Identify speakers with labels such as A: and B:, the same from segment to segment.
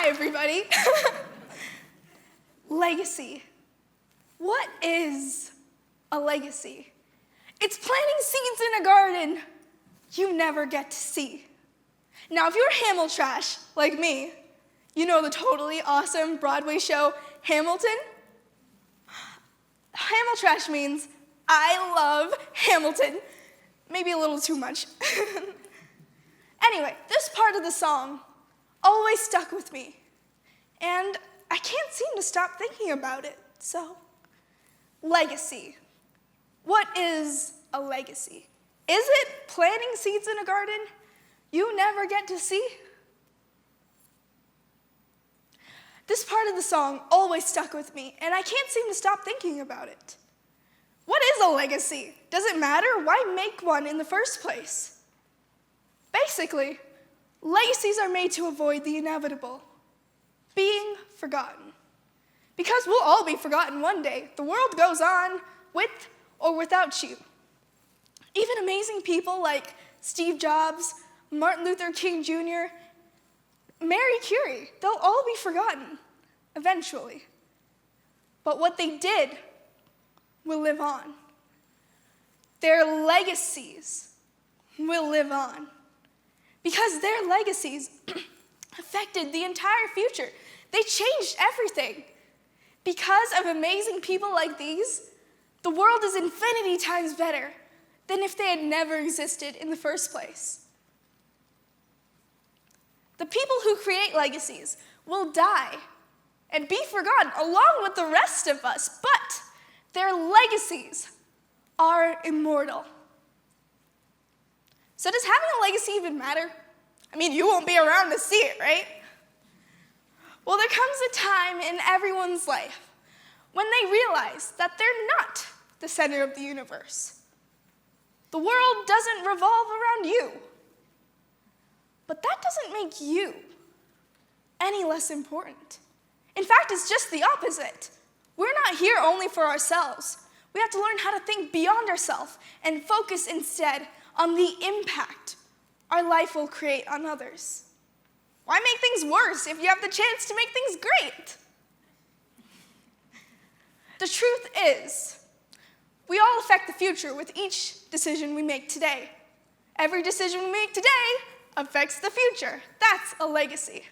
A: Hi, everybody. Legacy. What is a legacy? It's planting seeds in a garden you never get to see. Now, if you're Hamil trash, like me, you know the totally awesome Broadway show, Hamilton? Hamil trash means I love Hamilton. Maybe a little too much. Anyway, this part of the song always stuck with me, and I can't seem to stop thinking about it. So, legacy. What is a legacy? Is it planting seeds in a garden you never get to see? This part of the song always stuck with me, and I can't seem to stop thinking about it. What is a legacy? Does it matter? Why make one in the first place? Basically, legacies are made to avoid the inevitable, being forgotten. Because we'll all be forgotten one day. The world goes on with or without you. Even amazing people like Steve Jobs, Martin Luther King Jr., Marie Curie, they'll all be forgotten eventually. But what they did will live on. Their legacies will live on. Because their legacies affected the entire future. They changed everything. Because of amazing people like these, the world is infinity times better than if they had never existed in the first place. The people who create legacies will die and be forgotten along with the rest of us, but their legacies are immortal. So does having a legacy even matter? I mean, you won't be around to see it, right? Well, there comes a time in everyone's life when they realize that they're not the center of the universe. The world doesn't revolve around you. But that doesn't make you any less important. In fact, it's just the opposite. We're not here only for ourselves. We have to learn how to think beyond ourselves and focus instead on the impact our life will create on others. Why make things worse if you have the chance to make things great? The truth is, we all affect the future with each decision we make today. Every decision we make today affects the future. That's a legacy.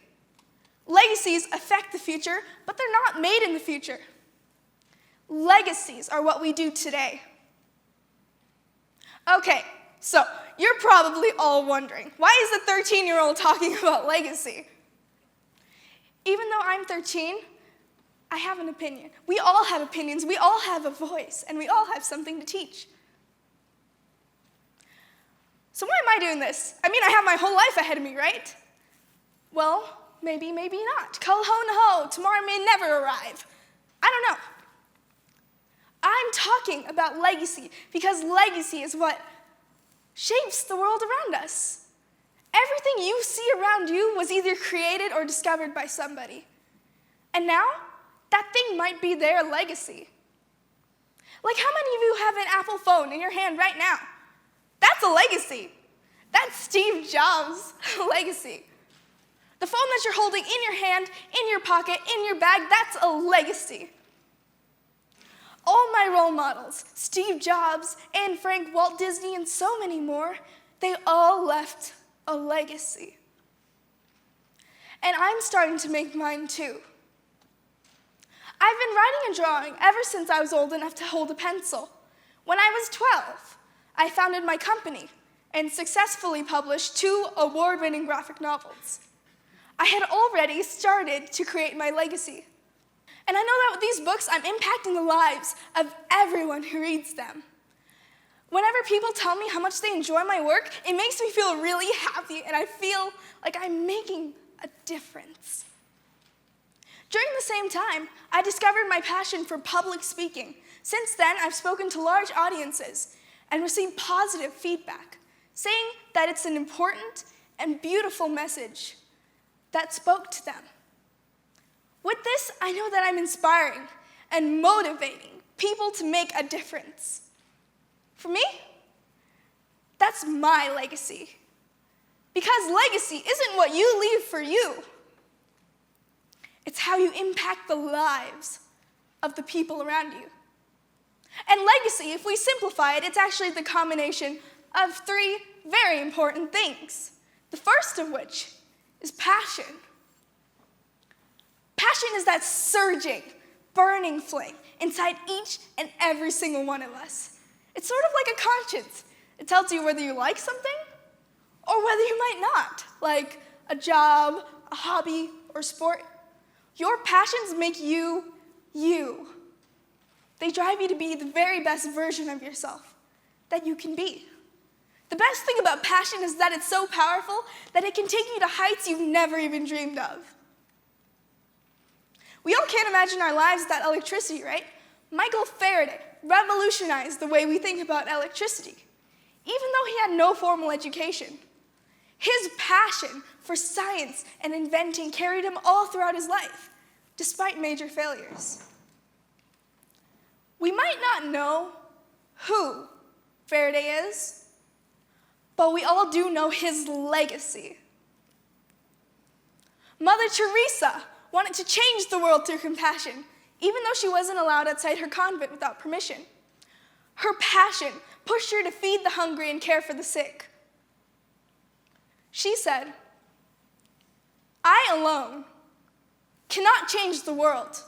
A: Legacies affect the future, but they're not made in the future. Legacies are what we do today. Okay, so you're probably all wondering, why is a 13-year-old talking about legacy? Even though I'm 13, I have an opinion. We all have opinions, we all have a voice, and we all have something to teach. So why am I doing this? I mean, I have my whole life ahead of me, right? Well, maybe, maybe not. Ho, tomorrow may never arrive. I don't know. I'm talking about legacy because legacy is what shapes the world around us. Everything you see around you was either created or discovered by somebody. And now, that thing might be their legacy. Like, how many of you have an Apple phone in your hand right now? That's a legacy. That's Steve Jobs' legacy. The phone that you're holding in your hand, in your pocket, in your bag, that's a legacy. All my role models, Steve Jobs, Anne Frank, Walt Disney, and so many more, they all left a legacy. And I'm starting to make mine too. I've been writing and drawing ever since I was old enough to hold a pencil. When I was 12, I founded my company and successfully published 2 award-winning graphic novels. I had already started to create my legacy. And I know that with these books, I'm impacting the lives of everyone who reads them. Whenever people tell me how much they enjoy my work, it makes me feel really happy, and I feel like I'm making a difference. During the same time, I discovered my passion for public speaking. Since then, I've spoken to large audiences and received positive feedback, saying that it's an important and beautiful message that spoke to them. With this, I know that I'm inspiring and motivating people to make a difference. For me, that's my legacy. Because legacy isn't what you leave for you. It's how you impact the lives of the people around you. And legacy, if we simplify it, it's actually the combination of three very important things. The first of which is passion. Passion is that surging, burning flame inside each and every single one of us. It's sort of like a conscience. It tells you whether you like something or whether you might not, like a job, a hobby, or sport. Your passions make you, you. They drive you to be the very best version of yourself that you can be. The best thing about passion is that it's so powerful that it can take you to heights you've never even dreamed of. We all can't imagine our lives without electricity, right? Michael Faraday revolutionized the way we think about electricity, even though he had no formal education. His passion for science and inventing carried him all throughout his life, despite major failures. We might not know who Faraday is, but we all do know his legacy. Mother Teresa wanted to change the world through compassion, even though she wasn't allowed outside her convent without permission. Her passion pushed her to feed the hungry and care for the sick. She said, "I alone cannot change the world,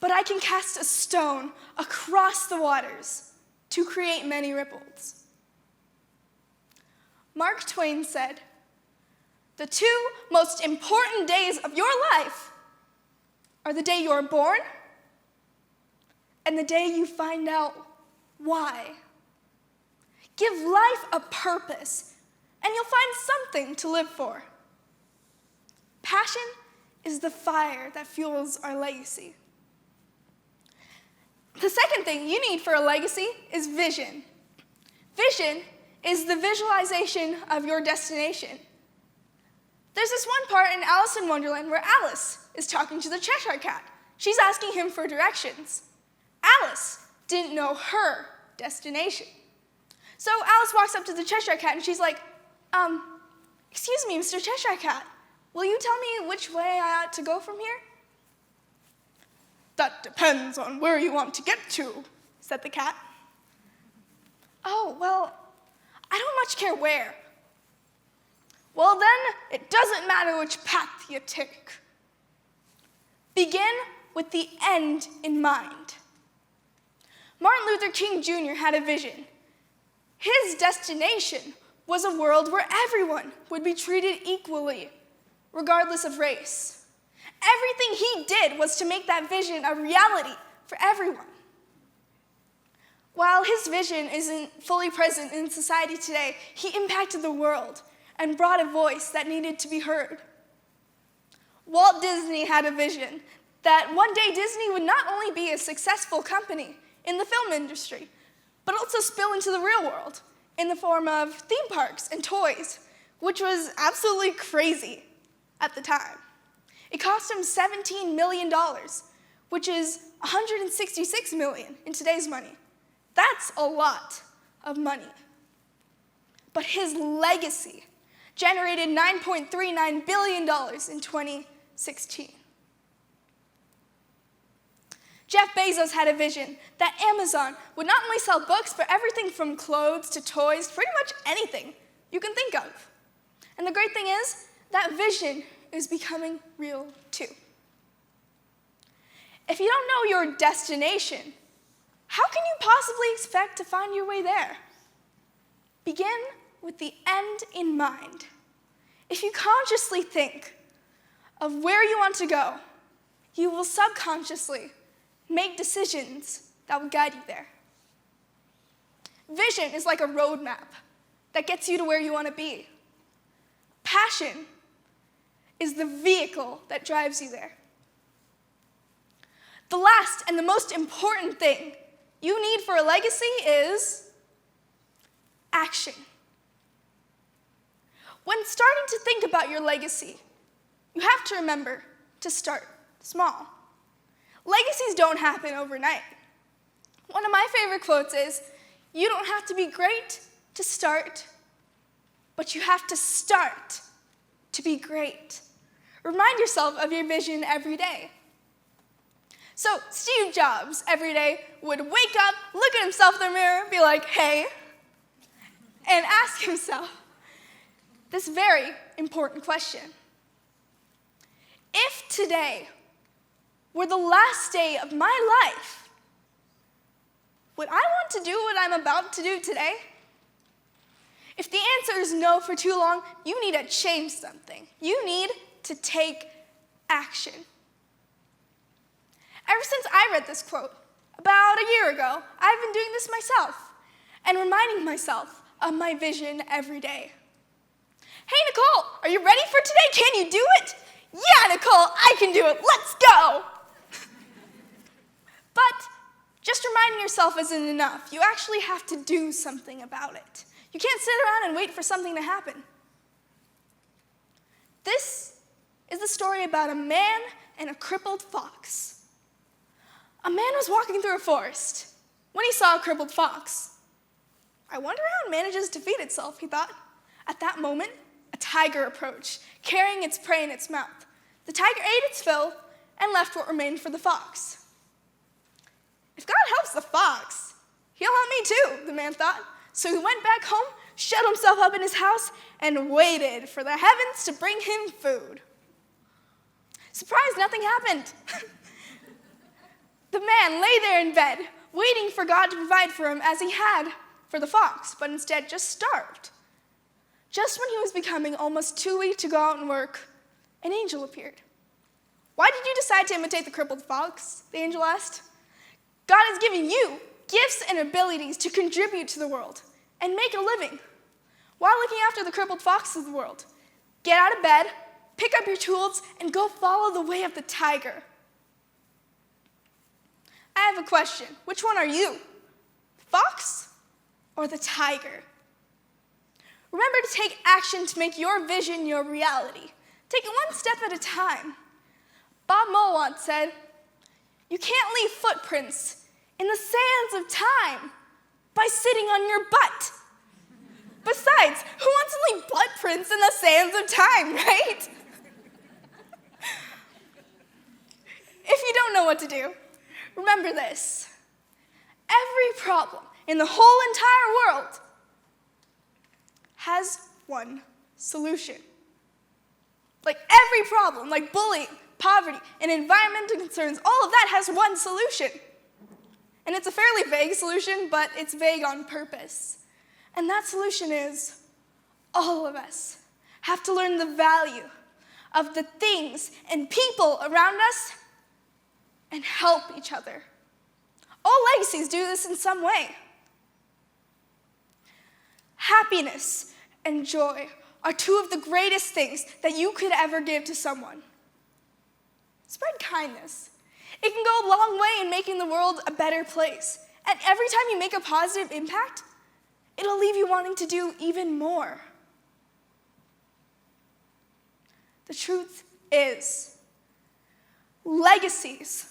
A: but I can cast a stone across the waters to create many ripples." Mark Twain said, "The two most important days of your life are the day you are born and the day you find out why." Give life a purpose, and you'll find something to live for. Passion is the fire that fuels our legacy. The second thing you need for a legacy is vision. Vision is the visualization of your destination. There's this one part in Alice in Wonderland where Alice is talking to the Cheshire Cat. She's asking him for directions. Alice didn't know her destination. So Alice walks up to the Cheshire Cat and she's like, "Excuse me, Mr. Cheshire Cat, will you tell me which way I ought to go from here?" "That depends on where you want to get to," said the cat. "Oh, well, I don't much care where." "Well, then, it doesn't matter which path you take. Begin with the end in mind." Martin Luther King Jr. had a vision. His destination was a world where everyone would be treated equally, regardless of race. Everything he did was to make that vision a reality for everyone. While his vision isn't fully present in society today, he impacted the world and brought a voice that needed to be heard. Walt Disney had a vision that one day Disney would not only be a successful company in the film industry, but also spill into the real world in the form of theme parks and toys, which was absolutely crazy at the time. It cost him $17 million, which is $166 million in today's money. That's a lot of money. But his legacy generated $9.39 billion in 2016. Jeff Bezos had a vision that Amazon would not only sell books, but everything from clothes to toys, pretty much anything you can think of. And the great thing is, that vision is becoming real too. If you don't know your destination, how can you possibly expect to find your way there? Begin with the end in mind. If you consciously think of where you want to go, you will subconsciously make decisions that will guide you there. Vision is like a roadmap that gets you to where you want to be. Passion is the vehicle that drives you there. The last and the most important thing you need for a legacy is action. When starting to think about your legacy, you have to remember to start small. Legacies don't happen overnight. One of my favorite quotes is, "You don't have to be great to start, but you have to start to be great." Remind yourself of your vision every day. So Steve Jobs every day would wake up, look at himself in the mirror, be like, hey, and ask himself this very important question. If today were the last day of my life, would I want to do what I'm about to do today? If the answer is no for too long, you need to change something. You need to take action. Ever since I read this quote, about a year ago, I've been doing this myself and reminding myself of my vision every day. Hey, Nicole, are you ready for today? Can you do it? Yeah, Nicole, I can do it. Let's go. But just reminding yourself isn't enough. You actually have to do something about it. You can't sit around and wait for something to happen. This is the story about a man and a crippled fox. A man was walking through a forest when he saw a crippled fox. I wonder how it manages to feed itself, he thought. At that moment, a tiger approached, carrying its prey in its mouth. The tiger ate its fill and left what remained for the fox. If God helps the fox, he'll help me too, the man thought. So he went back home, shut himself up in his house, and waited for the heavens to bring him food. Surprise, nothing happened. The man lay there in bed, waiting for God to provide for him as he had for the fox, but instead just starved. Just when he was becoming almost too weak to go out and work, an angel appeared. Why did you decide to imitate the crippled fox? The angel asked. God has given you gifts and abilities to contribute to the world and make a living while looking after the crippled fox of the world. Get out of bed, pick up your tools, and go follow the way of the tiger. I have a question. Which one are you? The fox or the tiger? Remember to take action to make your vision your reality. Take it one step at a time. Bob Moe once said, "You can't leave footprints in the sands of time by sitting on your butt." Besides, who wants to leave butt prints in the sands of time, right? If you don't know what to do, remember this. Every problem in the whole entire world has one solution. Like every problem, like bullying, poverty, and environmental concerns, all of that has one solution. And it's a fairly vague solution, but it's vague on purpose. And that solution is all of us have to learn the value of the things and people around us and help each other. All legacies do this in some way. Happiness and joy are two of the greatest things that you could ever give to someone. Spread kindness. It can go a long way in making the world a better place. And every time you make a positive impact, it'll leave you wanting to do even more. The truth is, legacies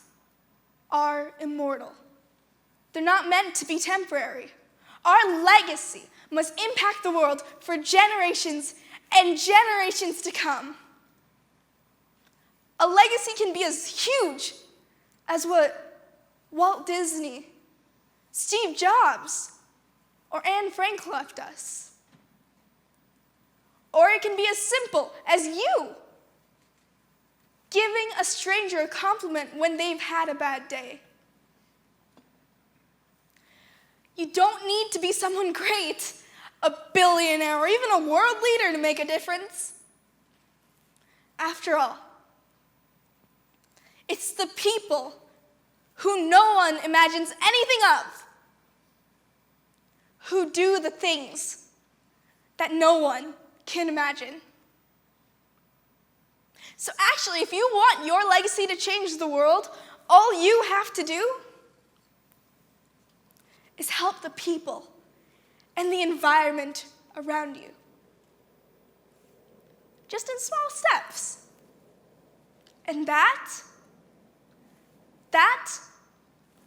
A: are immortal. They're not meant to be temporary. Our legacy must impact the world for generations and generations to come. A legacy can be as huge as what Walt Disney, Steve Jobs, or Anne Frank left us. Or it can be as simple as you giving a stranger a compliment when they've had a bad day. You don't need to be someone great, a billionaire, or even a world leader to make a difference. After all, it's the people who no one imagines anything of who do the things that no one can imagine. So actually, if you want your legacy to change the world, all you have to do is help the people and the environment around you. Just in small steps. And that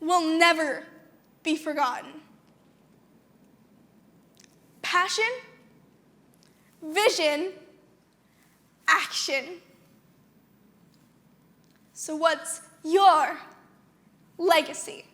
A: will never be forgotten. Passion, vision, action. So what's your legacy?